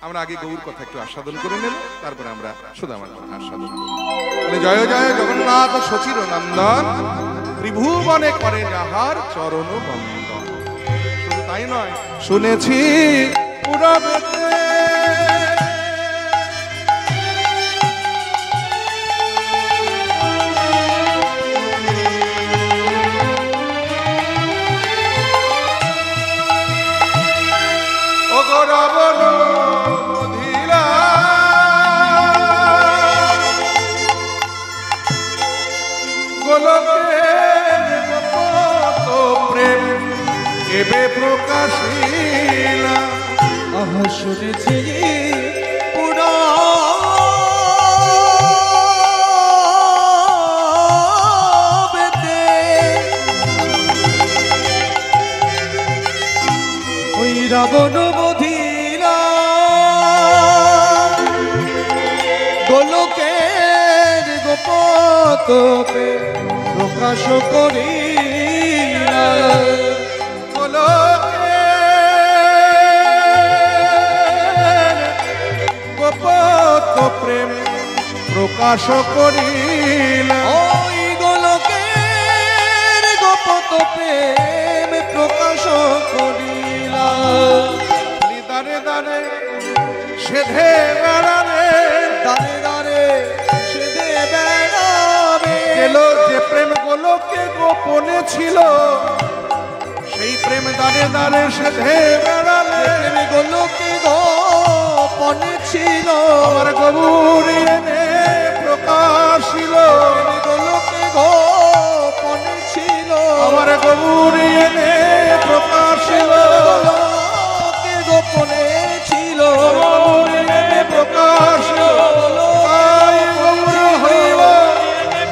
আমরা আগে গৌর কথা একটু আস্বাদন করে নেব, তারপরে আমরা সুদামার কথা আস্বাদন করব। জয় জয় জগন্নাথ শচির নন্দন, ত্রিভুবনে করে যাহার চরণ বন্দন। শুধু তাই নয়, শুনেছি পুরবেতে রাবণ মধিলা গোলকের কত প্রেম এবে প্রকাশিলা। আহা শুনেছি পুরবেতে ওই রাবণ মধিলা গোলকের গোপত প্রকাশ করিলা। গোপত প্রেম প্রকাশ করিলা। ওই গোলকের গোপত প্রেম প্রকাশ করিলা। দারে দারে সেধে বেড়ারে, দারে দারে সেধে বেড়াবে। এলো যে প্রেম গোলকে গোপনে ছিল, সেই প্রেম দারে দারে সেধে বেড়ালে। প্রেম গোলকে গোপনে ছিল, আমার গৌরী এনে প্রকাশিল। গোলকে গোপনে ছিল, আমার গৌরী এনে প্রকাশিল। গোলকে গোপনে ছিল, গৌরী এনে প্রকাশিল। তাই গৌর হইব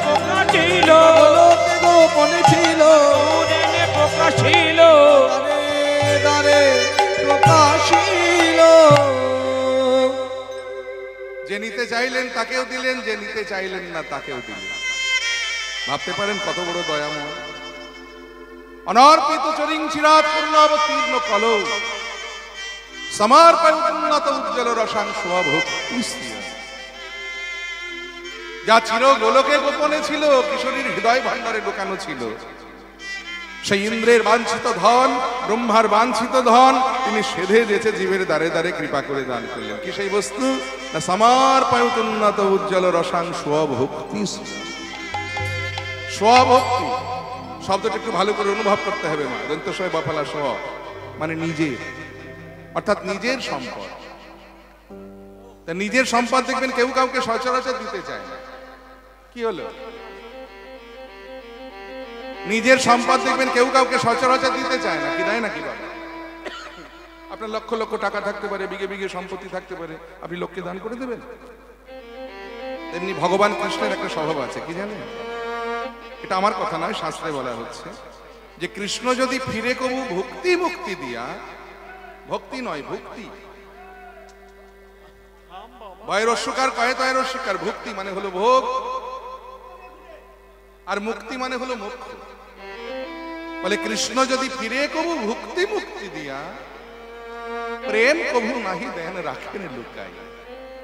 প্রকাশিল। গোলকে গোপনে ছিল, প্রকাশিল। দারে দারে প্রকাশিল। যে নিতে চাইলেন তাকেও দিলেন, যে নিতে চাইলেন না তাকেও দিলেন। ভাবতে পারেন কত বড় দয়াময়। অনর্পিত চরিং চিরাত পূর্ণাবতীর্ণ কল সমর্পয়ুন্নত উজ্জ্বল রসাং স্বভক্তি। যা চির গোলকে গোপনে ছিল, কিশোরীর হৃদয় ভাণ্ডারে লুকানো ছিল, সেই ইন্দ্রের বাঞ্ছিত ধন, ব্রহ্মার বাঞ্ছিত ধন তিনি সেধে দিয়েছে জীবের দ্বারে দ্বারে কৃপা করে দান করলেন। কি সেই বস্তু? না সমর্পয়ুন্নত উজ্জ্বল রসাং স্বভক্তি। স্বভক্তি শব্দটা একটু ভালো করে অনুভব করতে হবে। মা দন্তস্বয় বফলা স্ব মানে নিজের, অর্থাৎ নিজের সম্পদ। তা নিজের সম্পদ দেখবেন কেউ কাউকে সচরাচর দিতে চায় না। কি হলো? নিজের সম্পদ দেখবেন কেউ কাউকে সচরাচর দিতে চায় না। কি দেয় নাকি বাবা? আপনার লক্ষ লক্ষ টাকা থাকতে পারে, বিঘে বিঘে সম্পত্তি থাকতে পারে, আপনি লোককে দান করে দেবেন? তেমনি ভগবান কৃষ্ণের একটা স্বভাব আছে, কি জানেন? এটা আমার কথা নয়, শাস্ত্রে বলা হচ্ছে যে কৃষ্ণ যদি ফিরে কবু ভক্তি মুক্তি দিয়া, ভক্তি নয় ভক্তি, বয়রস্বকার কয়ে তয়রস্বকার, ভক্তি মানে হলো ভোগ আর মুক্তি মানে হলো মোক্ষ। বলে কৃষ্ণ যদি ফিরে কবু ভক্তি মুক্তি দিয়া, প্রেম কবু নাহি দেন রাখেন লুকাই।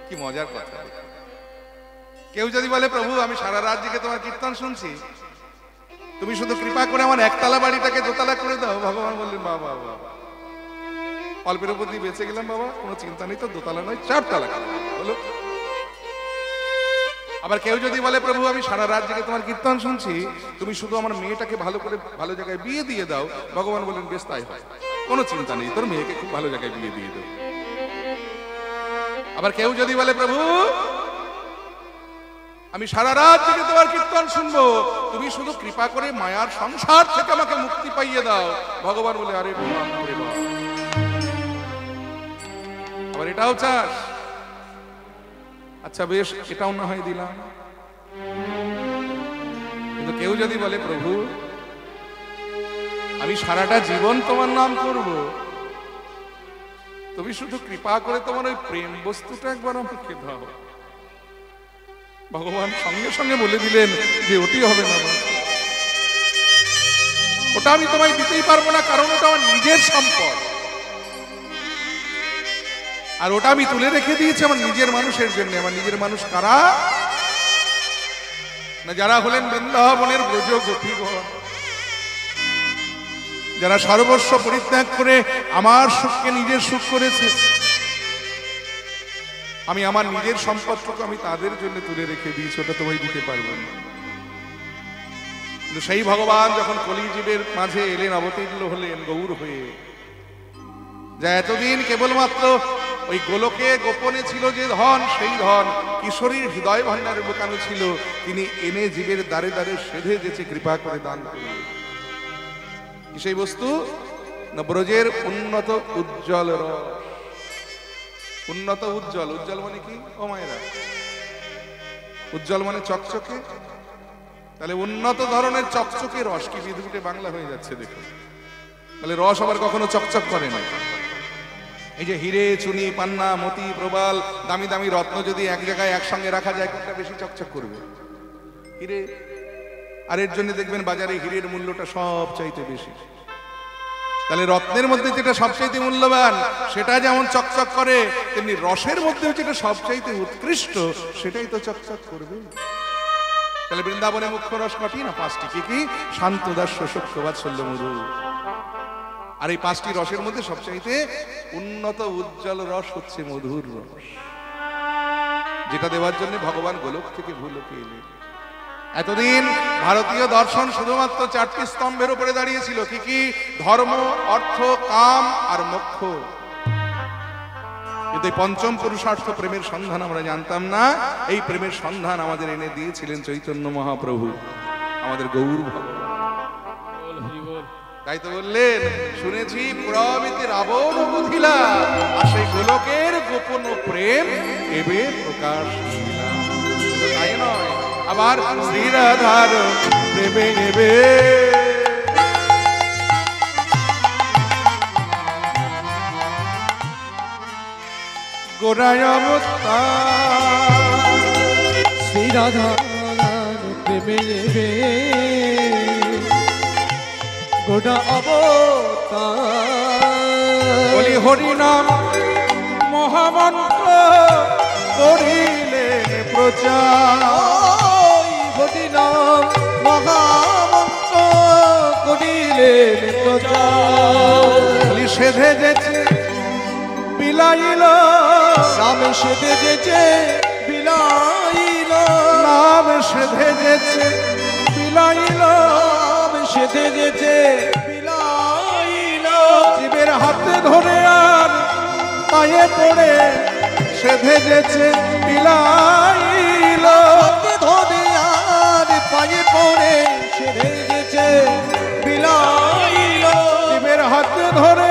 কি মজার কথা। কেউ যদি বলে প্রভু আমি সারা রাত জেগে তোমার কীর্তন শুনছি, তুমি শুধু কৃপা করে আমার একতলা বাড়িটাকে দোতলা করে দাও। ভগবান বললেন বাবা বাবা, অল্পের উপর দিয়ে বেঁচে গেলাম বাবা, কোনো চিন্তা নেই, তো দোতলা নয় চারতলা হলো। আবার কেউ যদি বলে প্রভু আমি সারা রাত জেগে তোমার কীর্তন শুনছি, তুমি শুধু আমার মেয়েটাকে ভালো করে ভালো জায়গায় বিয়ে দিয়ে দাও। ভগবান বলেন বেশ তাই হয়, কোনো চিন্তা নেই, তোর মেয়েকে খুব ভালো জায়গায় বিয়ে দিয়ে দাও। আবার কেউ যদি বলে প্রভু আমি সারা রাত জেগে তোমার কীর্তন শুনবো, তুমি শুধু কৃপা করে মায়ার সংসার থেকে আমাকে মুক্তি পাইয়ে দাও। ভগবান বলে আরে আবার এটাও চাস? আচ্ছা বেশ, এটাও না হয় দিলাম। কিন্তু কেউ যদি বলে প্রভু আমি সারাটা জীবন তোমার নাম করব, তুমি শুধু কৃপা করে তোমার ওই প্রেম বস্তুটা একবার আমাকে দাও। ভগবান সঙ্গে সঙ্গে বলে দিলেন যে ওটি হবে না, ওটা আমি তোমায় দিতেই পারবো না, কারণ ওটা আমার নিজের সম্পদ। আর ওটা আমি তুলে রেখে দিয়েছি আমার নিজের মানুষের জন্য। আমার নিজের মানুষ কারা? না যারা হলেন বৃন্দাবনের ব্রজ গোপীগণ, যারা সর্বস্ব পরিত্যাগ করে আমার সুখকে নিজের সুখ করেছে। আমি আমার নিজের সম্পদটুকু আমি তাদের জন্য তুলে রেখে দিয়েছি, ওটা তোমায় দিতে পারবো না। কিন্তু সেই ভগবান যখন কলিজীবের মাঝে এলেন, অবতীর্ণ হলেন গৌর হয়ে, যা এতদিন কেবলমাত্র ওই গোলকে গোপনে ছিল যে ধন, সেই ধন কিশোরীর হৃদয় ভান্ডারে বোকানো ছিল, তিনি এনে জীবের দ্বারে দ্বারে সেধে যেচে কৃপা করে দান করলেন। কি সেই বস্তু? না ব্রজের উন্নত উজ্জ্বল রস। উন্নত উজ্জ্বল, উজ্জ্বল মানে কি ও মায়েরা? উজ্জ্বল মানে চকচকে। তাহলে উন্নত ধরনের চকচকে রস, কি বিধুটে বাংলা হয়ে যাচ্ছে দেখুন। তাহলে রস আবার কখনো চকচক করে না। এই যে হিরে, চুনি, পান্না, মতি, প্রবাল, দামি দামি রত্ন যদি এক জায়গায় একসঙ্গে রাখা যায়, কোনটা বেশি চকচক করবে? হিরে। আর এর জন্য দেখবেন বাজারে হিরের মূল্যটা সব চাইতে বেশি। তাহলে রত্নের মধ্যে যেটা সবচাইতে মূল্যবান সেটা যেমন চকচক করে, তেমনি রসের মধ্যে যেটা সবচাইতে উৎকৃষ্ট সেটাই তো চকচক করবে। তাহলে বৃন্দাবনে মুখ্য রস কটি? না পাঁচটি। কি কি? শান্ত, দাস্য, সূক্ষ্ম, বাৎসল্য, মধু। আর এই পাঁচটি রসের মধ্যে সবচাইতে উন্নত উজ্জ্বল রস হচ্ছে মধুর রস, যেটা দেওয়ার জন্য ভগবান গোলক থেকে ভূলোকে এলেন। এতদিন ভারতীয় দর্শন শুধুমাত্র চারটি স্তম্ভের উপরে দাঁড়িয়েছিল। কি কি? ধর্ম, অর্থ, কাম আর মোক্ষ। কিন্তু এই পঞ্চম পুরুষার্থ প্রেমের সন্ধান আমরা জানতাম না। এই প্রেমের সন্ধান আমাদের এনে দিয়েছিলেন চৈতন্য মহাপ্রভু, আমাদের গৌর ভগবান। তাই তো বললেন, শুনেছি পুরাবিতে রাবণ বুধিলা, আর সেই গোলকের গোপন প্রেম এবে প্রকাশ। তাই নয়, আবার শ্রীরাধার প্রেমে এবে গোরায় অবতার। শ্রীরাধার প্রেমে এবে গোটা অবতার। বলি হরি নাম মহামন্ত্র করিলেন প্রচার। হরি নাম মহামন্ত্র করিলেন প্রচার। বলি সেধে যেছে বিলাইল, নাম সেধে যেছে বিলাইল, নাম সেধে যেছে বিলাইল, নাম সেধে যেছে বিলাইল। জীবের হাতে ধরে আর পায়ে পড়ে সেধে যেছে বিলাইল। হাতে ধরে আর পায়ে পড়ে সেধে যেছে বিলাইল। জীবের হাতে ধরে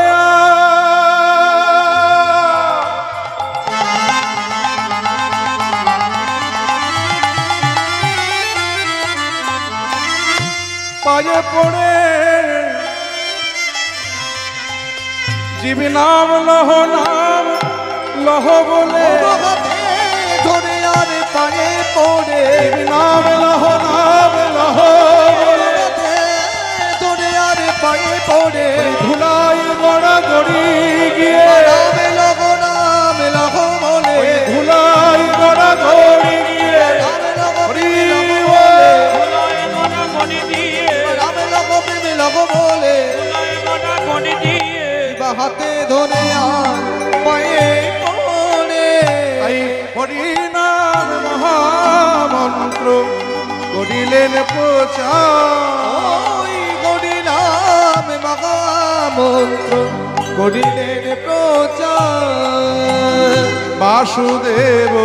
পায়ে পড়ে জীব নাম লহ, নাম লহ বলে হাতে ধরে আর পায়ে পড়ে নাম লহ, নাম লহ বলে ধরে আর পায়ে পড়ে ধুলাই গড়া গড়ি গিয়ে নাম লগ, নাম লগ বলে ধুলাই গড়া গড়ি গিয়ে নাম লগ হরি বলে মনে দিয়ে নাম লগ প্রেমে লগ বলে মনে দিয়ে বা হাতে ধরে আর পায়ে পড়ে। এই হরি নাম মহামন্ত্র করিলেন প্রচার। ওই গড়ি নাম মহামন্ত্র করিলেন প্রচার। বাসুদেব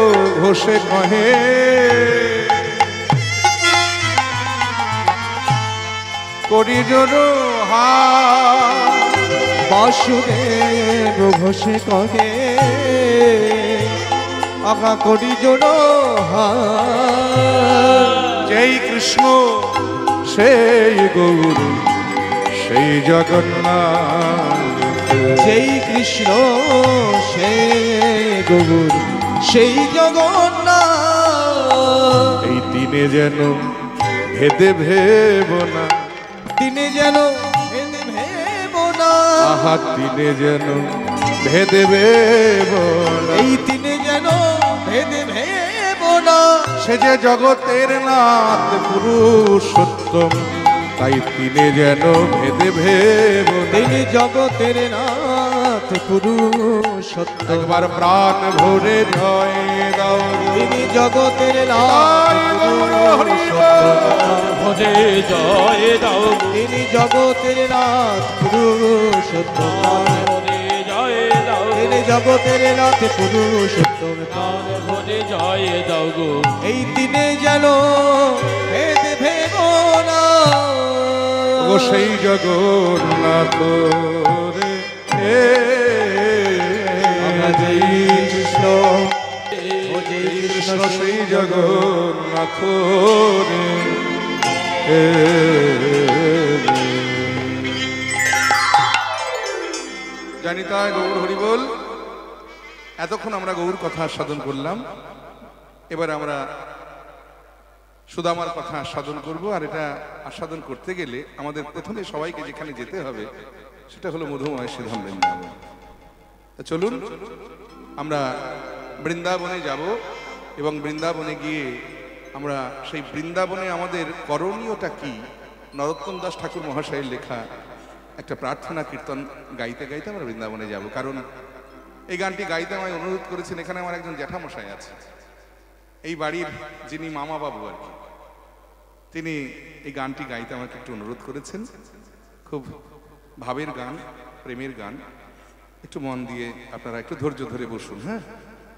ঘোষে কহে করি জোর বাসুদেব ঘোষে কহে আগা করি জোর যেই কৃষ্ণ সেই গৌর সেই জগন্নাথ। যেই কৃষ্ণ সেই গৌর সেই জগন্নাথ। এই দিনে যেন ভেদে ভেব না, দিনে যেন ভেব না, আহা দিনে যেন ভেদে ভেব যেন ভেদে ভেব না। সে যে জগতের নাথ পুরুষোত্তম, তাই তিনি যেন ভেদে ভেব না। তিনি জগতের নাথ পুরুষোত্তম, একবার প্রাণ ভরে জয় দাও। তিনি জগতের নাথ পুরুষোত্তম, ভজে জয় দাও গো। তিনি জগতের নাথ পুরুষোত্তম, ভজে জয় দাও গো। তিনি জগতের নাথ পুরুষোত্তম। ভজে জয় দাও গো। এই দিনে যেন ভেদ ভেব না। ও সেই জগন্নাথ রে, আমরা জয় কৃষ্ণ, ও জয় কৃষ্ণ সেই জগন্নাথ রে। জানি তাই গৌর হরি বল। এতক্ষণ আমরা গৌর কথা আস্বাদন করলাম, এবার আমরা সুদামার কথা আস্বাদন করব। আর এটা আস্বাদন করতে গেলে আমাদের প্রথমে সবাইকে যেখানে যেতে হবে সেটা হলো মধুময় শ্রীধাম বৃন্দাবন। চলুন আমরা বৃন্দাবনে যাব এবং বৃন্দাবনে গিয়ে আমরা সেই বৃন্দাবনে আমাদের করণীয়টা কি, নরোত্তম দাস ঠাকুর মহাশয়ের লেখা একটা প্রার্থনা কীর্তন গাইতে গাইতে আমরা বৃন্দাবনে যাব। কারণ এই গানটি গাইতে আমায় অনুরোধ করেছেন, এখানে আমার একজন জ্যাঠামশাই আছে, এই বাড়ির যিনি মামা বাবু আর কি, তিনি এই গানটি গাইতে আমাকে একটু অনুরোধ করেছেন। খুব ভাবের গান, প্রেমের গান, একটু মন দিয়ে আপনারা একটু ধৈর্য ধরে বসুন। হ্যাঁ,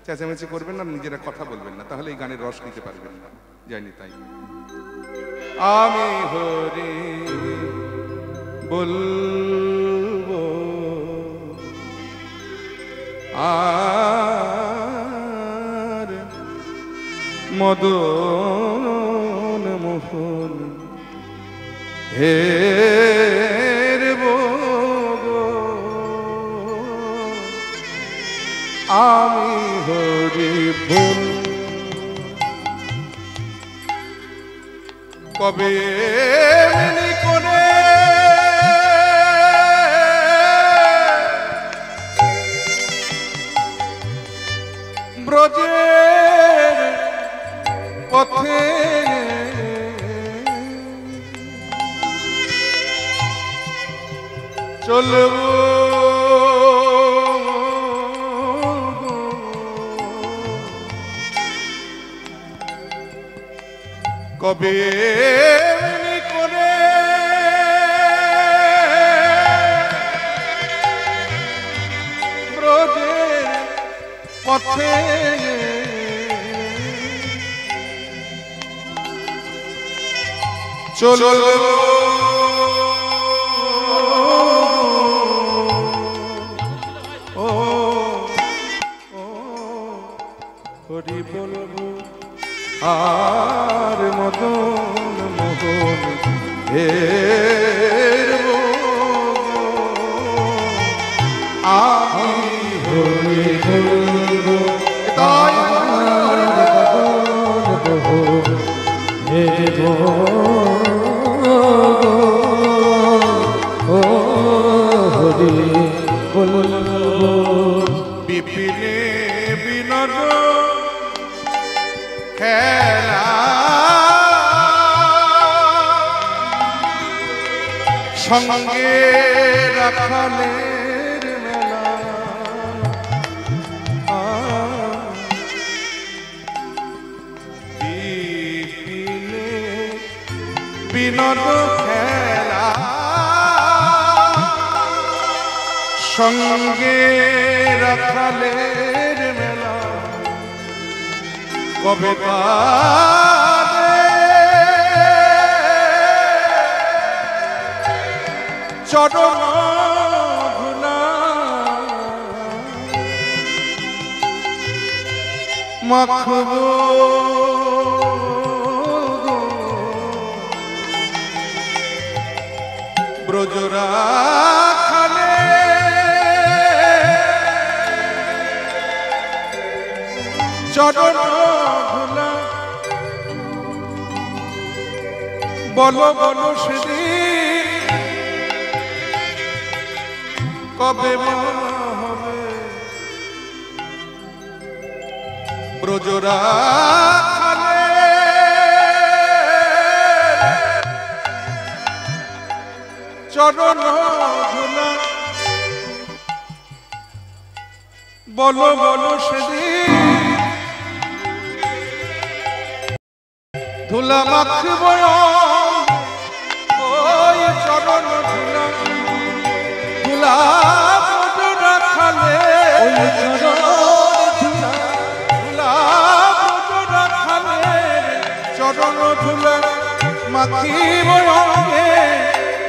চেঁচামেচি করবেন না, নিজেরা কথা বলবেন না, তাহলে এই গানের রস নিতে পারবেন না। জানি তাই আমি হরি বলবো আর মদন মোহন হেরব গো, আমি হরি বল। কবে মিনি করে ব্রজের পথে চলব কবে করে ব্রজের পথে চলব হরি বলবো আর মদন মোহন হেরব আমি হরি বলবো তাই বিপিনে বিনোদ খেলা সঙ্গে রাখালের মেলা বিপিনে বিনোদ খেলা সঙ্গে রাখালের মেলা কবে চরণ ধুলা মাখব ব্রজরা খালে চরণ ধুলা বলো বলো সেদিন কবে হবে ব্রজরা চরণ ধুলা বলো বলো সেদিন ধুলা মাখব ওই চরণ ধুলা ধুলা ব্রজরা খালে ওই চরণ ধুলা ব্রজরা খালে চরণ ধুলা মাখিব অঙ্গে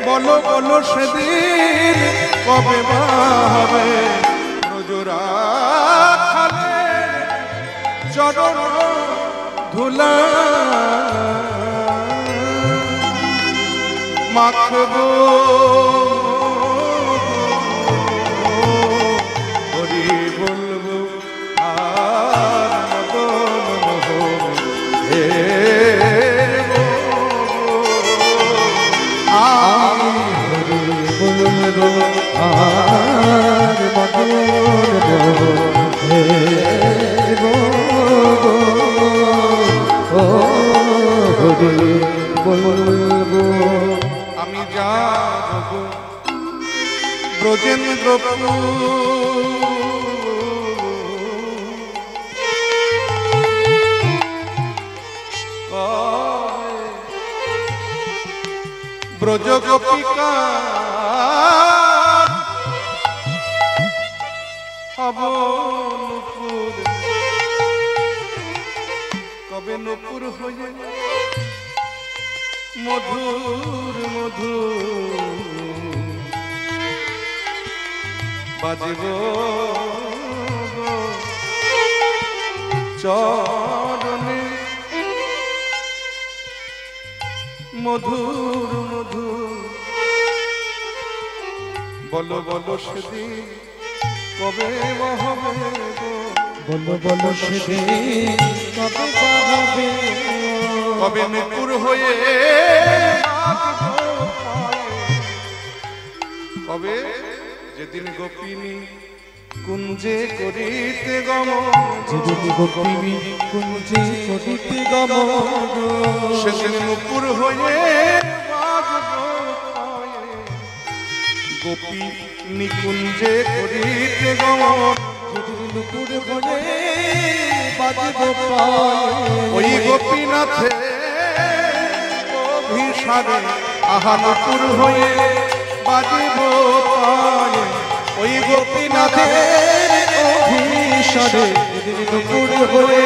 বলো বলো সেদিন কবে বা হবে ব্রজরা খালে চরণ ধুলা মাখব হরি বলবো আর মদন হে বলবো আর মদন হে গো ও হরি বলবো আমি যাব ব্রজেন্দ্রপুর ব্রজ গোপিকা হব নুপুর কবে নুপুর হয়ে মধুর মধুর বাজিব চরণে মধুর মধুর বলো বলো সেদিন কবে হবে গো বলো বলো সেদিন কবে পাবে কবে নুপুর হয়ে কবে যেদিন গোপিনী কুঞ্জে করিতে গমন যেদিন গোপিনী কুঞ্জে করিতে গমন সেদিন নুপুর হয়ে গোপী নিকুঞ্জে করিতে গমন যেদিন নুপুর হয়ে বাজব পায়ে ওই গোপীনাথে অভিসারে আহা নুপুর হয়ে বাজিব পায়ে ওই গোপীনাথে অভিসারে যেদিন নুপুর হয়ে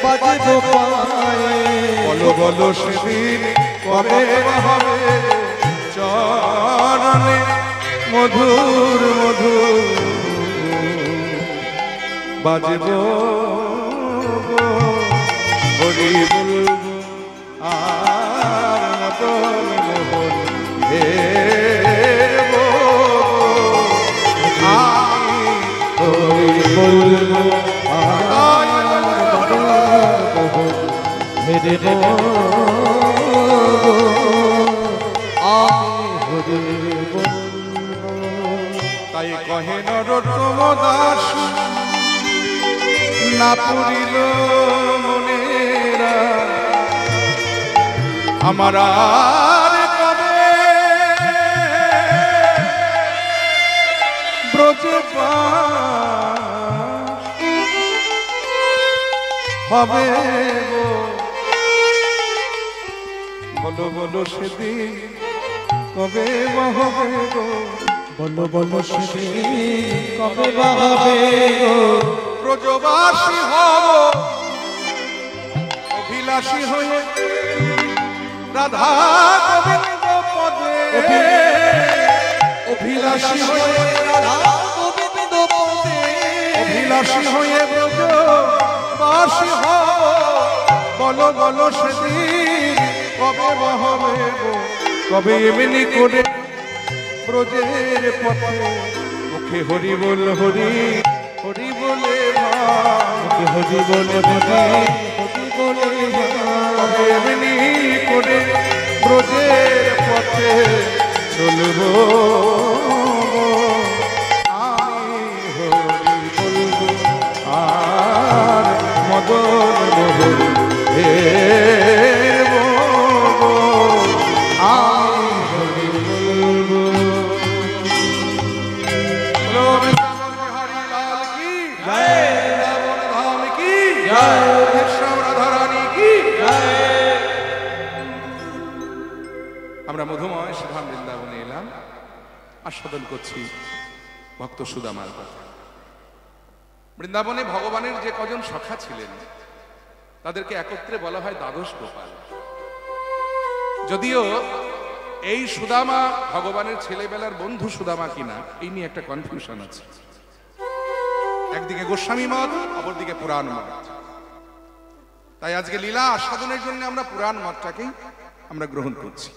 বাজব পায়ে বলো বলো সেদিন কবে হবে চরণে মধুর মধুর বাজব হরি বলবো আর মদন মোহন হে হরি বলবো হেরে হরি বলবো তাই কহে নরোত্তম দাস না পুরিল মনেরা আমার আর কবে ব্রজে হবে গো বলো বলো সেদিন কবে হবে গো বলো বলো সেদিন কবে হবে গো ব্রজবাসী হব অভিলাষী হয়ে রাধা গোবিন্দ পদে অভিলাষী হয়ে রাধা গোবিন্দ পদে অভিলাষী হয়ে ব্রজবাসী হব বলো বলো সেদিন কবে হবে গো কবে এমনি করে ব্রজের পথে মুখে হরি বল হরি হরি বলে হরি বলে হরি বলে এমনি করে ব্রজের পথে চলব আমি হরি বলবো আর মদ বৃন্দাবন ধাম কি, শ্যাম রাধা রানী কি। আমরা মধুময় সুধাম বৃন্দাবনে এলাম, আস্বাদন করছি ভক্ত সুদামার কথা। বৃন্দাবনে ভগবানের যে কজন সখা ছিলেন তাদেরকে একত্রে বলা হয় দ্বাদশ গোপাল। যদিও এই সুদামা ভগবানের ছেলেবেলার বন্ধু সুদামা কিনা এই নিয়ে একটা কনফিউশন আছে। একদিকে গোস্বামী মত, অপরদিকে পুরাণ মত। তাই আজকে লীলা আস্বাদনের জন্য আমরা পুরাণ মতটাকেই আমরা গ্রহণ করছি।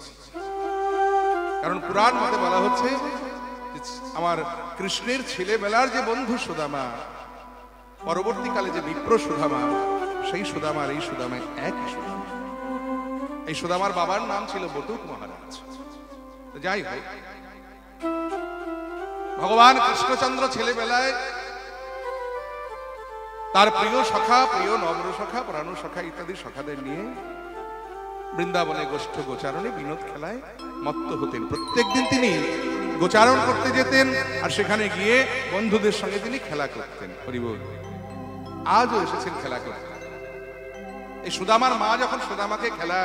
কারণ পুরাণ মতে বলা হচ্ছে আমার কৃষ্ণের ছেলেবেলার যে বন্ধু সুদামা, পরবর্তীকালে যে বিপ্র সুদামা, সেই সুদামা আর এই সুদামা একই সুদামা। এই সুদামার বাবার নাম ছিল বটুক মহারাজ। যাই হোক, ভগবান কৃষ্ণচন্দ্র ছেলেবেলায় তার প্রিয় সখা, প্রিয় নম্র সখা, প্রাণ সখা ইত্যাদি সখাদের নিয়ে বৃন্দাবনে গোষ্ঠ গোচারণে বিনোদ খেলায় মত্ত হতেন। প্রত্যেকদিন তিনি গোচারণ করতে যেতেন আর সেখানে গিয়ে বন্ধুদের সঙ্গে তিনি খেলা করতেন। হরিবল। আজও এসেছেন খেলা করতে। এই সুদামার মা যখন সুদামাকে খেলা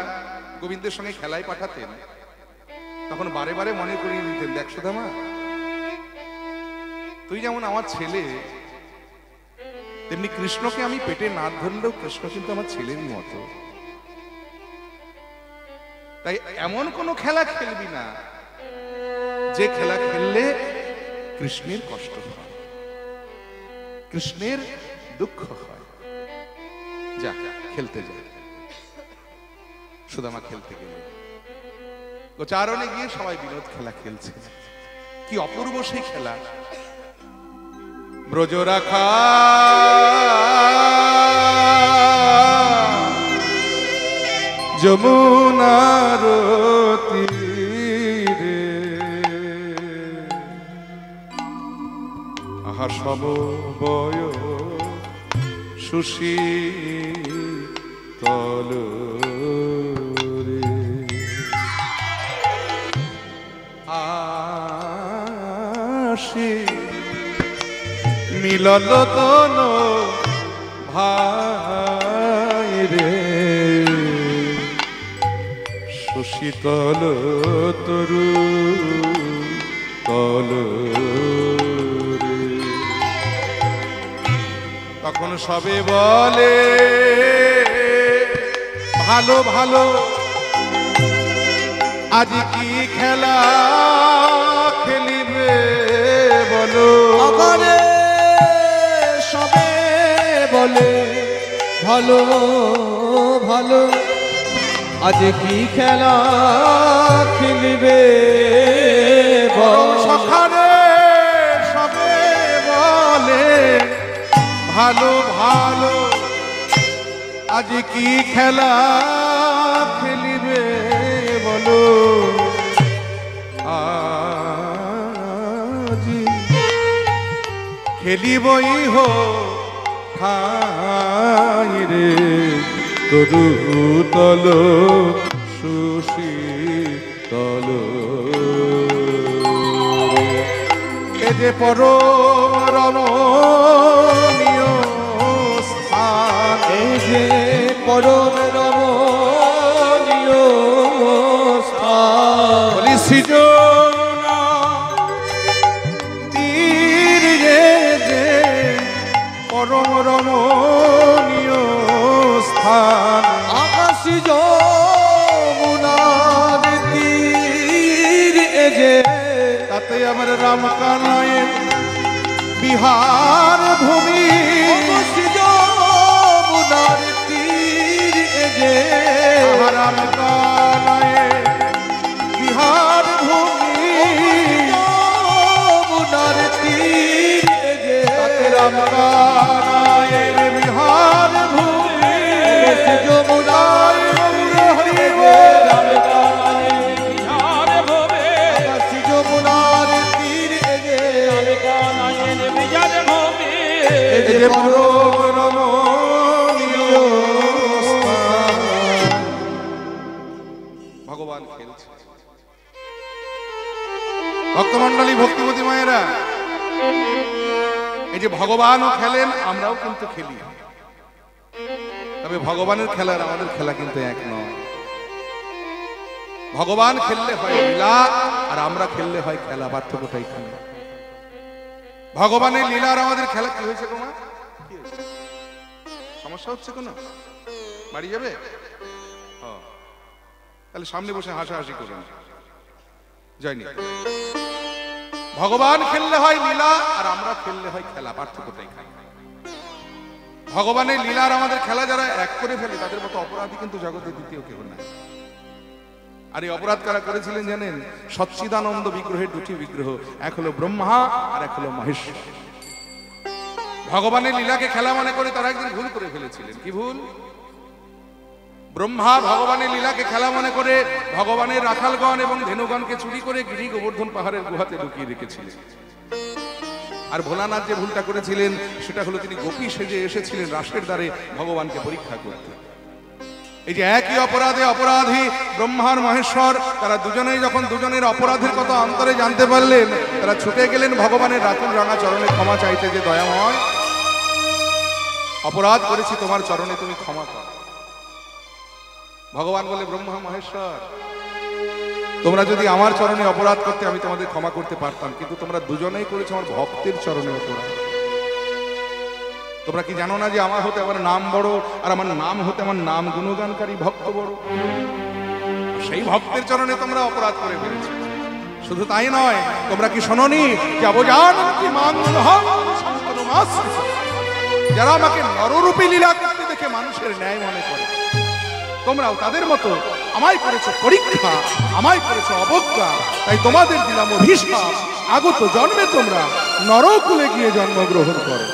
গোবিন্দের সঙ্গে খেলায় পাঠাতেন, তখন বারে বারে মনে করিয়ে দিতেন, দেখ সুদামা, তুই যেমন আমার ছেলে, তেমনি কৃষ্ণকে আমি পেটে না ধরলেও কৃষ্ণ কিন্তু আমার ছেলেরই মতো। তাই এমন কোন খেলা খেলবি না যে খেলা খেললে কৃষ্ণের কষ্ট হয়, কৃষ্ণের দুঃখ হয়। যা খেলতে যা। সুদামা খেলতে গেল, গোচারণে গিয়ে সবাই বিনোদ খেলা খেলছে। কি অপূর্ব সেই খেলা! ব্রজ রাখা যমুনার তীরে, আহা সমবয় সুশীতল রে, আসি মিলল তন ভাই রে, সুশীতল তরু তল রে। তখন সবে বলে ভালো ভালো, আজ কি খেলা খেলিবে বলো। আকারে সবে বলে ভালো ভালো, আজ কি খেলা খেলিবে সখারে সবে বলে ভালো ভালো, আজ কি খেলা খেলিবে বলো। আজ খেলিবই হো ঠাই রে, তরু তল সুশীতল এ যে পরম রমণীয় স্থান, এই যে পরম রমণীয় স্থান, বলি সৃজনা তীর যে পরম রমণীয় স্থান, আকাশী যমুনার তীর এ যে, তাতে আমার রামকানায়ের বিহার ভূমি। আকাশী যমুনার তীর এ যে, রামকানায়ের বিহার ভূমি, যমুনার তীর এ যে, তাতে রামকানায়ের বিহার ভূমি। যমুনার হরি আকাশী যমুনার তীর এ যে, এ যে পরম রমণীয় স্থান। ভগবান খেলছে। ভক্তমন্ডলী, ভক্তিমতী মায়েরা, এই যে ভগবানও খেলেন, আমরাও কিন্তু খেলি, তবে ভগবানের খেলা আর আমাদের খেলা কিন্তু এক নয়। ভগবান খেললে হয় লীলা, আর আমরা খেললে হয় খেলা। পার্থক্যটা এখানে। ভগবানের লীলা আর আমাদের খেলা কি হয়েছে? তোমার সমস্যা হচ্ছে? কোনো বাড়ি যাবে? তাহলে সামনে বসে হাসাহাসি করুন। যাইনি। ভগবান খেললে হয় লীলা, আর আমরা খেললে হয় খেলা। পার্থক্যটা এখানে। ভগবানের লীলা আর আমাদের খেলা যারা এক করে ফেলে, তাদের মতো অপরাধী কিন্তু জগতে দ্বিতীয় কেউ নাই। আর এই অপরাধ কারা করেছিলেন জানেন? সচ্চিদানন্দ বিগ্রহের দুটি বিগ্রহ, এক হলো ব্রহ্মা আর এক হলো মহেশ্বর। ভগবানের লীলাকে খেলা মনে করে তারা একদিন ভুল করে ফেলেছিলেন। কি ভুল? ব্রহ্মা ভগবানের লীলাকে খেলা মনে করে ভগবানের রাখালগণ এবং ধেনুগণকে চুরি করে গিরি গোবর্ধন পাহাড়ের গুহাতে লুকিয়ে রেখেছিলেন। আর ভোলানাথ যে ভুলটা করেছিলেন সেটা হলো তিনি গোপী সেজে এসেছিলেন রাসের দ্বারে ভগবানকে পরীক্ষা করতে। এই যে একই অপরাধে অপরাধী ব্রহ্মার মহেশ্বর, তারা দুজনেই যখন দুজনের অপরাধের কথা অন্তরে জানতে পারলেন, তারা ছুটে গেলেন ভগবানের রাতুল রাঙা চরণে ক্ষমা চাইতে, যে দয়াময়, অপরাধ করেছি তোমার চরণে, তুমি ক্ষমা করো। ভগবান বলে, ব্রহ্মা মহেশ্বর, তোমরা যদি আমার চরণে অপরাধ করতে আমি তোমাদের ক্ষমা করতে পারতাম, কিন্তু তোমরা দুজনেই করেছো আমার ভক্তের চরণে অপরাধ। তোমরা কি জানো না যে আমার হতে আমার নাম বড়, আর আমার নাম হতে আমার নাম গুণগানকারী ভক্ত বড়? সেই ভক্তের চরণে তোমরা অপরাধ করে ফেলেছো। শুধু তাই নয়, তোমরা কি শোনোনি যে যারা আমাকে নররূপী লীলা করতে দেখে মানুষের ন্যায় মনে করে, তোমরাও তাদের মতো আমায় করেছো পরীক্ষা, আমায় করেছো অবজ্ঞা, তাই তোমাদের দিলাম অভিশাপ, আগত জন্মে তোমরা নরকুলে গিয়ে জন্মগ্রহণ করো।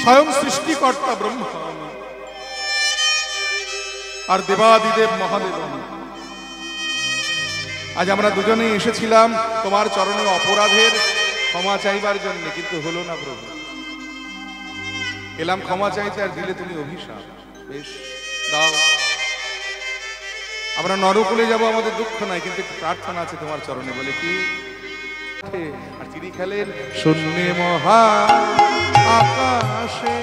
স্বয়ং সৃষ্টিকর্তা ব্রহ্মা আর দেবাদিদেব মহাদেব, আজ আমরা দুজনেই এসেছিলাম তোমার চরণে অপরাধের ক্ষমা চাইবার জন্য, কিন্তু হলো না প্রভু। এলাম ক্ষমা চাইতে, আর দিলে তুমি অভিশাপ। বেশ, দাও, আমরা নরকুলে যাব, আমাদের দুঃখ নাই, কিন্তু একটু প্রার্থনা আছে তোমার চরণে। বলে কি? আর তিনি খেলেন শূন্যে মহা আকাশে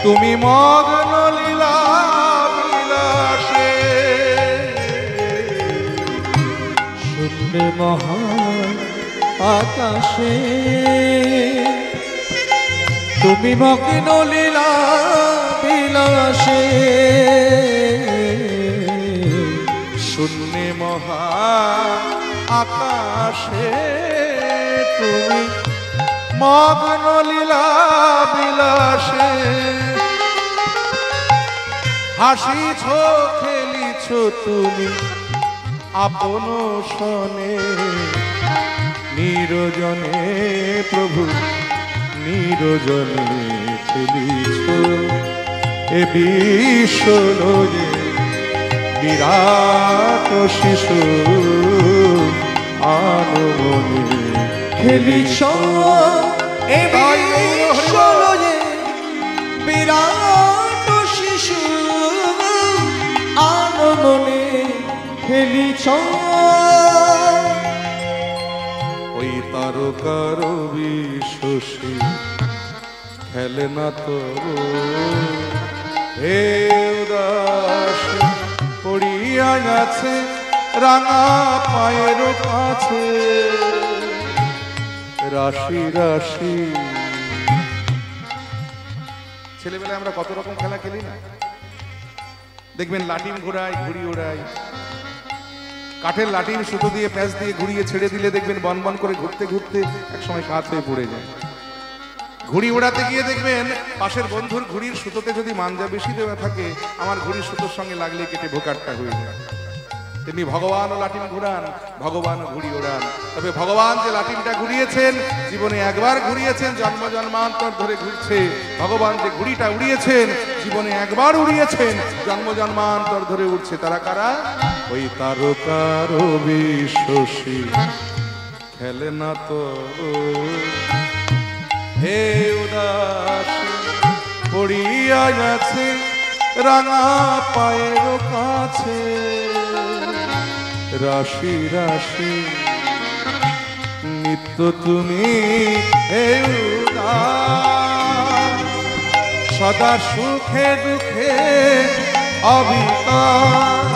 তুমি মগ্ন লীলা বিলাসে, শূন্যে মহা আকাশে তুমি মগ্ন লীলা বিলাসে, শূন্যে মহা আকাশে তুমি মগ্ন লীলা বিলাসে, হাসিছ খেলিছ তুমি আপন শনে, নিরজনে প্রভু নিরজনে খেলিছ এ বিশ্ব লয়ে বিরাট শিশু আনমনে খেলিছ এ বিশ্ব লয়ে বিরাট শিশু আনমনে খেলিছ, ওই তারকার বিশ্বসী খেলে না তো হে উদাস পড়িয়া গেছে রাঙা পায়ের কাছে রাশি রাশি। ছেলেবেলায় আমরা কত রকম খেলা খেলি না? দেখবেন লাটিম ঘোড়ায়, ঘুড়ি ওড়ায়, কাঠের লাটিম সুতো দিয়ে প্যাঁচ দিয়ে ঘুরিয়ে ছেড়ে দিলে দেখবেন বন বন করে ঘুরতে ঘুরতে একসময় কাঁচ হয়ে পড়ে যায়। ঘুড়ি ওড়াতে গিয়ে দেখবেন পাশের বন্ধুর ঘুড়ির সুতোতে যদি মাঞ্জা বেশি দেওয়া থাকে, আমার ঘুড়ির সুতোর সঙ্গে লাগলে কেটে ভোকাটটা হয়ে যায়। তেমনি ভগবানও লাটিম ঘুরান, ভগবানও ঘুড়ি ওড়ান। তবে ভগবান যে লাটিমটা ঘুরিয়েছেন, জীবনে একবার ঘুরিয়েছেন, জন্ম জন্মান্তর ধরে ঘুরছে। ভগবান যে ঘুড়িটা উড়িয়েছেন, জীবনে একবার উড়িয়েছেন, জন্ম জন্মান্তর ধরে উঠছে। তারা কারা? ওই তারকার বিশ্বসী খেলে না তো হে উদাসী পড়িয়া গেছে রাঙা পায়ের কাছে রাশি রাশি নিত্য তুমি হে উদাস সদা সুখে দুঃখে অবিকার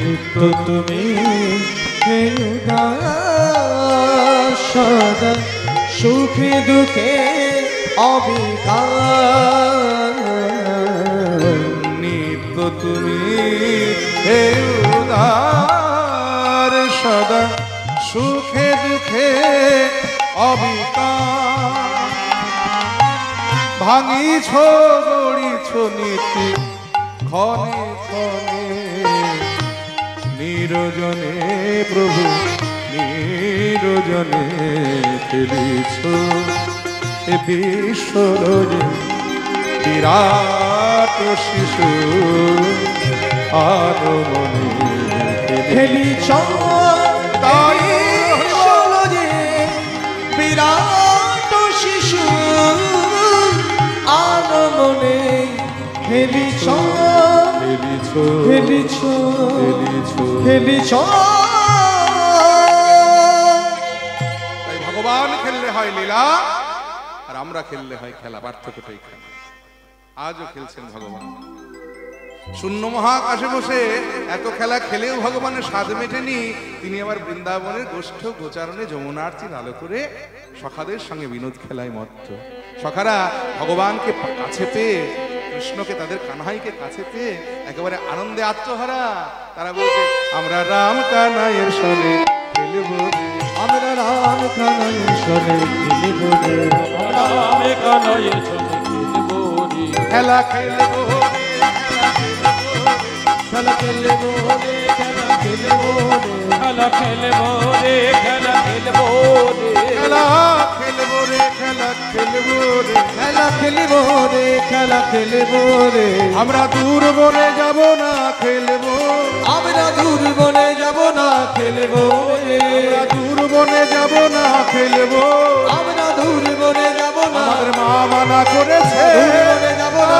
নিত্য তুমি হে উদাস সদা সুখে দুঃখে অবিকার নিত্য তুমি হে উদার সদা সুখে দুঃখে অবিকার ভাঙিছ গড়িছ নীতি ক্ষণে ক্ষণে নিরজনে প্রভু নিরজনে ফেলিছ এ বিশ্বরে বিরাট শিশু আনমনে খেলিছ তাই হলো যে বিরাট শিশু আনমনে খেলিছ ফেলিছ খেলিছ ফেলিছ খেলিছ তাই ভগবান খেললে হয় লীলা আর আমরা খেললে হয় খেলা পার্থক্যটাই খেলা আজও খেলছেন ভগবান শূন্য মহাকাশে বসে এত খেলা খেলেও ভগবানের স্বাদ মেটেনি তিনি আবার বৃন্দাবনের গোষ্ঠ গোচারণে যমুনার তীর আলো করে সখাদের সঙ্গে বিনোদ খেলায় মত্ত সখারা ভগবানকে কাছে পেয়ে কৃষ্ণকে তাদের কানহাইকে কাছে পেয়ে একেবারে আনন্দে আত্মহারা তারা বলছে আমরা রাম কানাইয়ের সনে খেলব আমরা রাম কানাইয়ের সনে খেলিব রে রামে কানাইয়ের সনে খেলব রে খেলা খেলব খেলা খেলিব রে খেলা খেলিব রে খেলা খেলব রে খেলা খেলব রে খেলা খেলব রে খেলা খেলব রে খেলা খেলিব রে খেলা খেলিব রে আমরা দূর বনে যাব না খেলব আমরা দূর বনে যাব না খেলিব রে আমরা দূর বনে যাব না খেলব আমরা দূর বনে যাব না আমাদের মা মানা করেছে দূর বনে যাব না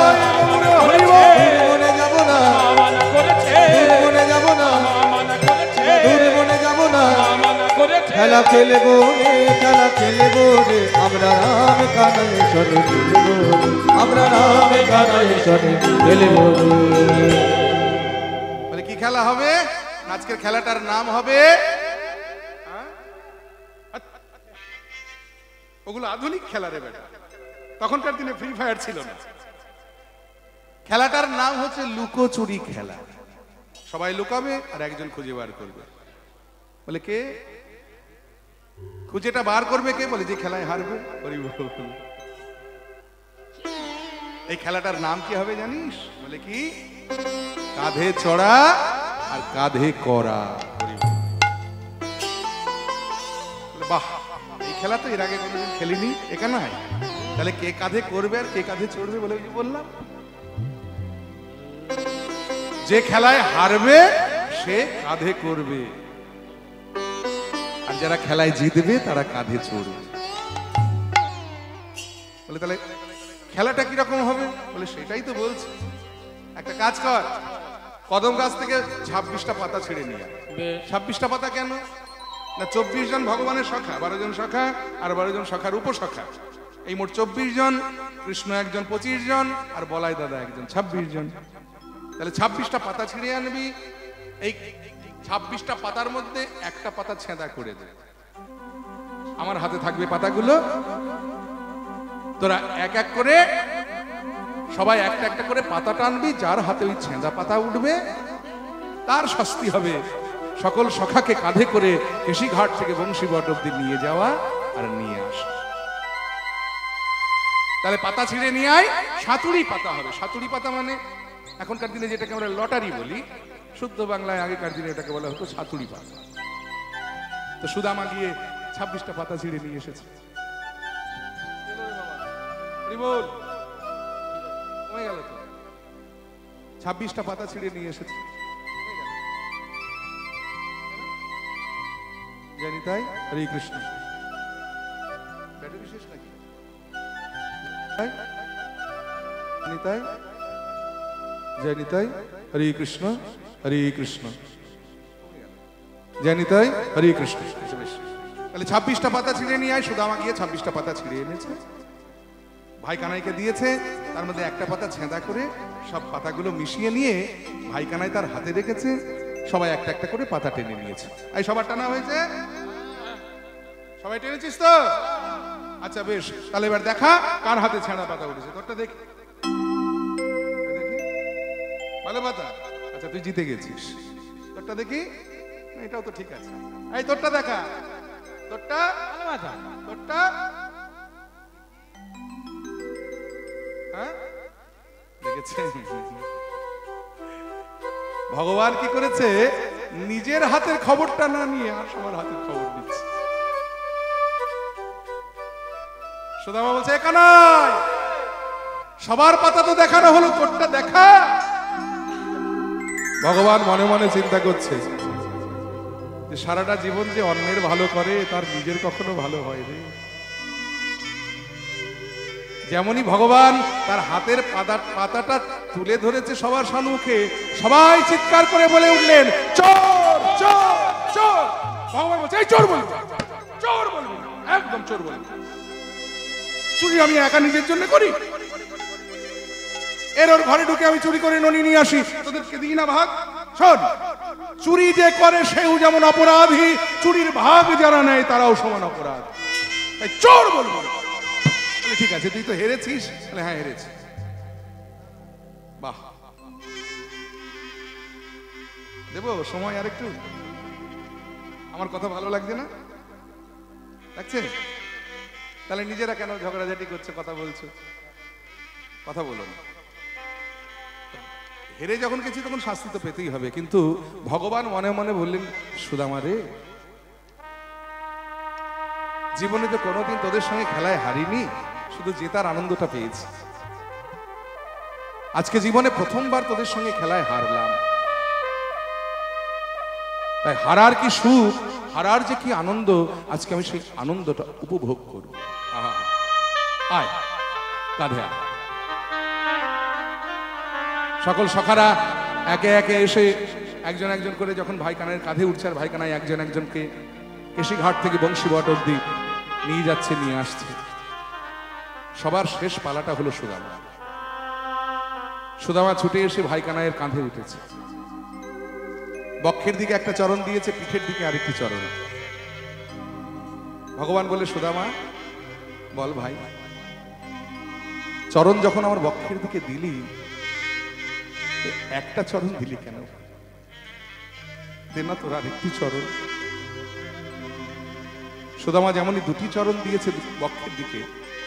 হরিব দূর বনে যাব না মানা করেছে দূর বনে যাব না মানা করেছে দূর বনে যাব না মানা করেছে খেলা খেলব রে খেলা খেলব রে আমরা রাম কানাইয়ের সনে খেলব রে আমরা রাম কানাইয়ের সনে খেলব রে বলে কি খেলা হবে আজকের খেলাটার নাম হবে ওগুলো আধুনিক খেলা রে বেটা তখনকার দিনে ফ্রি ফায়ার ছিল না খেলাটার নাম হচ্ছে লুকোচুরি খেলা সবাই লুকাবে আর একজন খুঁজে বার করবে বলে কে খুঁজেটা বার করবে কে বলে যে খেলায় হারবে হরি বল। এই খেলাটার নাম কি হবে জানিস বলে কি কাঁধে চড়া আর কাঁধে করা হরি বল। বলে বাহ এই খেলা তো এর আগে কোনোদিন খেলিনি এখানে হয় তাহলে কে কাঁধে করবে আর কে কাঁধে চড়বে বলে কি বললাম যে খেলায় হারবে সে কাঁধে করবে আর যারা খেলায় জিতবে তারা কাঁধে চড়বে বলে তাহলে খেলাটা কিরকম হবে বলে সেটাই তো বলছি একটা কাজ কর কদম গাছ থেকে 26টা পাতা ছিঁড়ে নিয়ে 26টা পাতা কেন না 24 জন ভগবানের সখা 12 জন সখা আর 12 জন সখার উপসখা এই মোট 24 জন কৃষ্ণ একজন 25 জন আর বলাই দাদা একজন 26 জন তাহলে 26টা পাতা ছিঁড়ে আনবি এই 26টা পাতার মধ্যে একটা পাতা ছেঁদা করে দে আমার হাতে থাকবে পাতাগুলো তোরা এক এক করে সবাই একটা একটা করে পাতা টানবি যার হাতে ওই ছেঁদা পাতা উঠবে তার শাস্তি হবে সকল সখাকে কাঁধে করে কেশিঘাট থেকে বংশীবট অব্দি নিয়ে যাওয়া আর নিয়ে আসা তাহলে পাতা ছিঁড়ে নিয়ে আয় সাতুরি পাতা হবে সাতুরি পাতা মানে এখনকার দিনে যেটাকে আমরা লটারি বলি শুদ্ধ বাংলায় আগেকার দিনে এটাকে বলা হতো সাতুরি পাতা তো সুদামা গিয়ে 26টা পাতা ছিঁড়ে নিয়ে এসেছে বল কমে গেল তো 26টা পাতা ছিঁড়ে নিয়ে এসেছে জয়নিতাই হরে কৃষ্ণ। ব্যাটারি শেষ নাকি? নিতাই জয়নিতাই হরে কৃষ্ণ হরে কৃষ্ণ জয়নিতাই হরে কৃষ্ণ। তাহলে 26টা পাতা ছিঁড়ে নিয়ে আয়। সুদামা গিয়ে 26টা পাতা ছিঁড়ে এনেছে, ভাই কানাইকে দিয়েছে। তার মধ্যে একটা পাতা ছেঁদা করে সব পাতাগুলো মিশিয়ে নিয়ে ভাই কানাই তার হাতে রেখেছে। সবাই একটা একটা করে পাতা টেনে নিয়েছে। এই সবার টানা হয়েছে? সবাই টেনেছিস তো? আচ্ছা বেশ, তাহলে এবার দেখা কার হাতে ছেঁড়া পাতা উঠেছে। তোরটা দেখি, ভালো পাতা। আচ্ছা তুই জিতে গেছিস। তোরটা দেখি, এটাও তো ঠিক আছে। এই তোরটা দেখা, তোরটা ভালো পাতা, তোরটা হ্যাঁ দেখেছে। ভগবান কি করেছে, নিজের হাতের খবরটা না নিয়ে আর সবার হাতের খবর দিচ্ছে। সুদামা বলছে কানাই, সবার পাতা তো দেখানো হলো, তোরটা দেখা। ভগবান মনে মনে চিন্তা করছে যে সারাটা জীবন যে অন্যের ভালো করে তার নিজের কখনো ভালো হয় রে। যেমনই ভগবান তার হাতের পাতাটা তুলে ধরেছে সবার সম্মুখে, সবাই চিৎকার করে বলে উঠলেন চোর চোর চোর। ভগবান বলছে এই চোর বলবো, চোর বলবো, একদম চোর বলবো। চুরি আমি একা নিজের জন্য করি? এর ওর ঘরে ঢুকে আমি চুরি করে ননি নিয়ে আসি, তোদেরকে দিই না ভাগ? শোন, চুরি যে করে সেও যেমন অপরাধী, চুরির ভাগ যারা নেয় তারাও সমান অপরাধ। তাই চোর বলবো। ঠিক আছে, তুই তো হেরেছিস। হ্যাঁ হেরেছি। বাহ, দেবো সময় আর একটু? আমার কথা ভালো লাগছে না? লাগছে? তাহলে নিজেরা কেন ঝগড়াঝাটি করছে, কথা বলছো? কথা বলো না। হেরে যখন গেছি তখন শাস্তি তো পেতেই হবে। কিন্তু ভগবান মনে মনে বললেন সুদামা রে, জীবনে তো কোনোদিন তোদের সঙ্গে খেলায় হারিনি, শুধু জেতার আনন্দটা পেয়েছি। আজকে জীবনে প্রথমবার তোদের সঙ্গে খেলায় হারলাম, তাই হারার কি সুখ, হারার যে কি আনন্দ, আজকে আমি সেই আনন্দটা উপভোগ করব। আয় কাঁধে আয়। সকল সখারা একে একে এসে একজন একজন করে যখন ভাই কানাইয়ের কাঁধে উঠছে, আর ভাই কানাই একজন একজনকে কেশিঘাট থেকে বংশীবট অব্দি নিয়ে যাচ্ছে, নিয়ে আসছে। সবার শেষ পালাটা হলো সুদামা। সুদামা ছুটে এসে ভাই কানাইয়ের কাঁধে উঠেছে। বক্ষের দিকে একটা চরণ দিয়েছে, পিঠের দিকে আরেকটি চরণ। ভগবান বলে সুদামা বল ভাই, চরণ যখন আমার বক্ষের দিকে দিলি, একটা চরণ দিলি কেন? দে না তোর আরেকটি চরণ। সুদামা যেমনই দুটি চরণ দিয়েছে বক্ষের দিকে,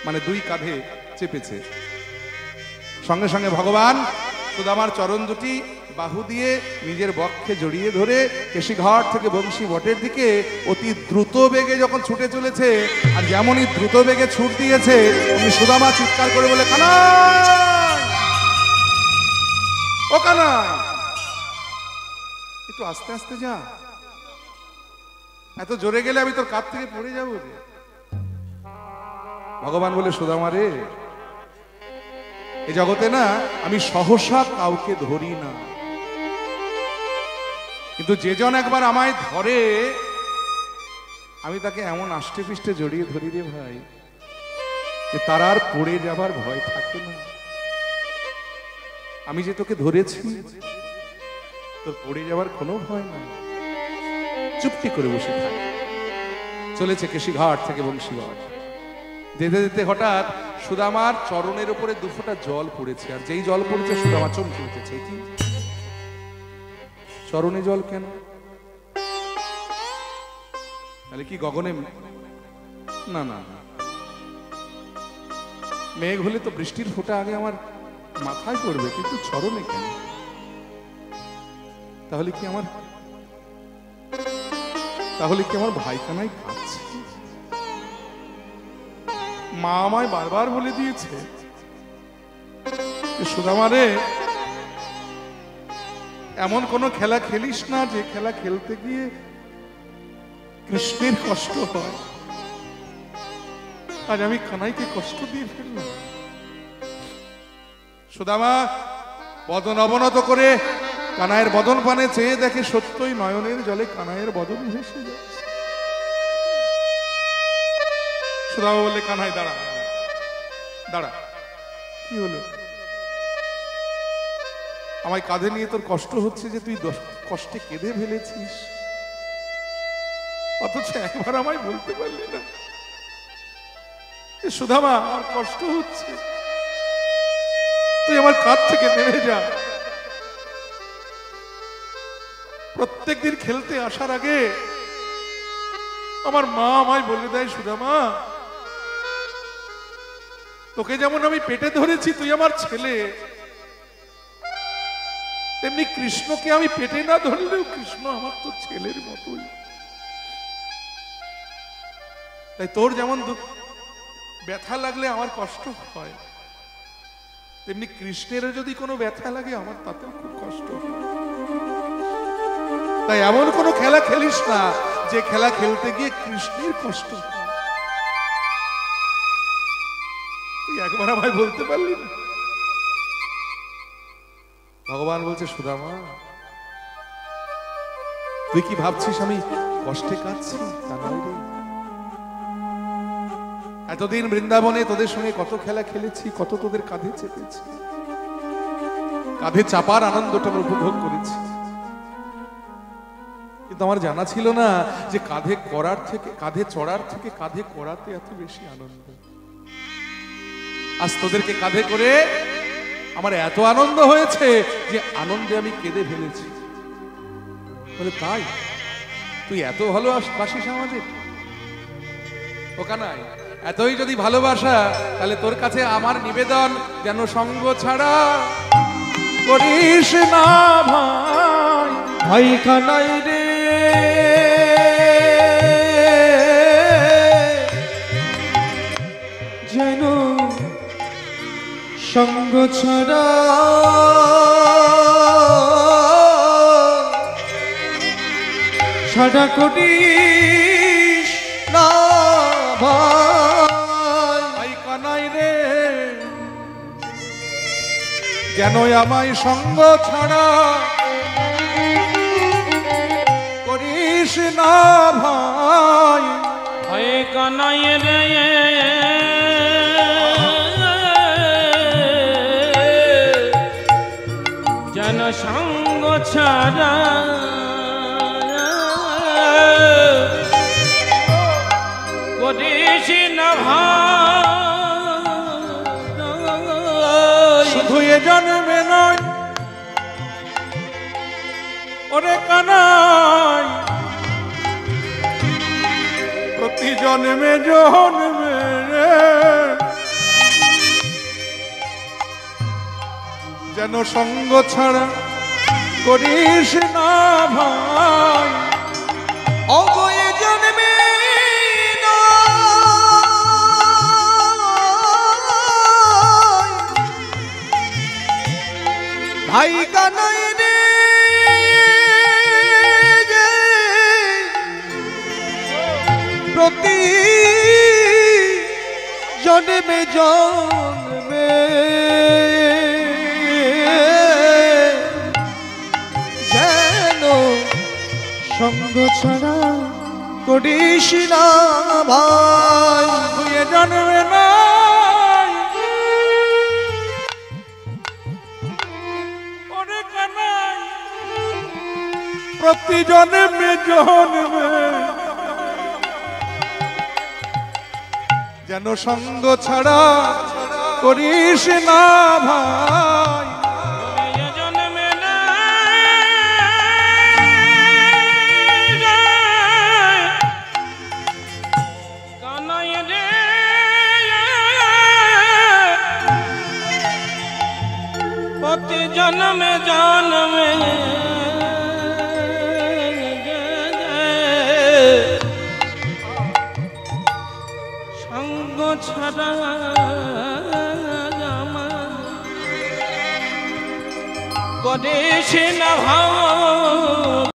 মানে দুই কাঁধে চেপেছে, সঙ্গে সঙ্গে ভগবান সুদামার চরণ দুটি বাহু দিয়ে নিজের বক্ষে জড়িয়ে ধরে কেশিঘাট থেকে বংশী বটের দিকে অতি দ্রুত বেগে যখন ছুটে চলেছে, আর যেমনই দ্রুত বেগে ছুট দিয়েছে, উনি সুদামা চিৎকার করে বলে কানাই, ও কানাই, একটু আস্তে আস্তে যা, এত জোরে গেলে আমি তোর কাঁধ থেকে পড়ে যাবো। ভগবান বলে সুদামা রে, এই জগতে না আমি সহসা কাউকে ধরি না, কিন্তু যে জন একবার আমায় ধরে আমি তাকে এমন আষ্টে পৃষ্ঠে জড়িয়ে ধরি রে ভাই, যে তার আর পড়ে যাবার ভয় থাকে না। আমি যে তোকে ধরেছি, তোর পড়ে যাবার কোনো ভয় নাই, চুপটি করে বসে থাকে। চলেছে কেশিঘাট থেকে বংশীবট। যেতে যেতে হঠাৎ সুদামার চরণের উপরে দুফোঁটা জল পড়েছে, আর যেই জল পড়েছে সুদামা চমকে উঠেছে। কি চরণে জল কেন? তাহলে কি গগনে? না না, মেঘ হলে তো বৃষ্টির ফোঁটা আগে আমার মাথায় পড়বে, কিন্তু চরণে কেন? তাহলে কি আমার ভাই কানাই কাঁদছে? মা আমায় বারবার বলে দিয়েছে সুদামা রে, এমন কোন খেলা খেলিস না যে খেলা খেলতে গিয়ে কৃষ্ণের কষ্ট হয়, আজ আমি কানাইকে কষ্ট দিয়ে ফেললাম। সুদামা বদন অবনত করে কানাইয়ের বদন পানে চেয়ে দেখে সত্যই নয়নের জলে কানাইয়ের বদন ভেসে যাচ্ছে। সুদামা বললে, কানাই দাঁড়া দাঁড়া, কি হলো? আমায় কাঁধে নিয়ে তোর কষ্ট হচ্ছে যে তুই কষ্টে কেঁদে ফেলেছিস, অথচ একবার আমায় বলতে পারলি না। সুদামা, আমার কষ্ট হচ্ছে, তুই আমার কাঁধ থেকে নেমে যা। প্রত্যেকদিন খেলতে আসার আগে আমার মা আমায় বলে দেয়, সুদামা তোকে যেমন আমি পেটে ধরেছি, তুই আমার ছেলে, তেমনি কৃষ্ণকে আমি পেটে না ধরলেও কৃষ্ণ আমার তো ছেলের মতোই। তাই তোর যেমন ব্যথা লাগলে আমার কষ্ট হয়, তেমনি কৃষ্ণেরও যদি কোনো ব্যথা লাগে আমার তাতেও খুব কষ্ট হয়। তাই এমন কোনো খেলা খেলিস না যে খেলা খেলতে গিয়ে কৃষ্ণের কষ্ট হয়। তুই একবার আমায় বলতে পারলি না? ভগবান বলছে, সুদামা তুই কি ভাবছিস আমি কষ্টে কাঁদছি? এতদিন বৃন্দাবনে তোদের সঙ্গে কত খেলা খেলেছি, কত তোদের কাঁধে চেপেছি, কাঁধে চাপার আনন্দটা উপভোগ করেছি, কিন্তু আমার জানা ছিল না যে কাঁধে করার থেকে, কাঁধে চড়ার থেকে কাঁধে করাতে এত বেশি আনন্দ। আজ তোদেরকে কাঁধে করে আমার এত আনন্দ হয়েছে যে আনন্দে আমি কেঁদে ফেলেছি। বলে, তাই তুই এত ভালোবাসিস আমাদের? ও কানাই, এতই যদি ভালোবাসা, তাহলে তোর কাছে আমার নিবেদন, যেন সঙ্গ ছাড়া করিস না ভাই। ভাই কানাই রে, যেন সঙ্গ ছাড়া ছাড়া করিস না ভাই কানাই রে, যেন আমায় সঙ্গ ছাড়া করিস না ভাই। ভাই কানাই রে, যেন সঙ্গ ছাড়া করিস না ভাই। শুধু এ জন্মে নয় ওরে কানাই, প্রতি জন্মে জন্মে যেন সঙ্গ ছাড়া করিস না ভাই। অবয়ে জন্মে ভাই কানাই রে, প্রতি জন্মে জন্মে যেন সঙ্গ ছাড়া করিস না ভাই। তুই এ জন্মে নাই ওরে কানাই, প্রতি জন্মে জন্মে যেন সঙ্গ ছাড়া করিস না ভাই। প্রতি জন্মে জন্মে সঙ্গ ছাড়া করিস না ভাই।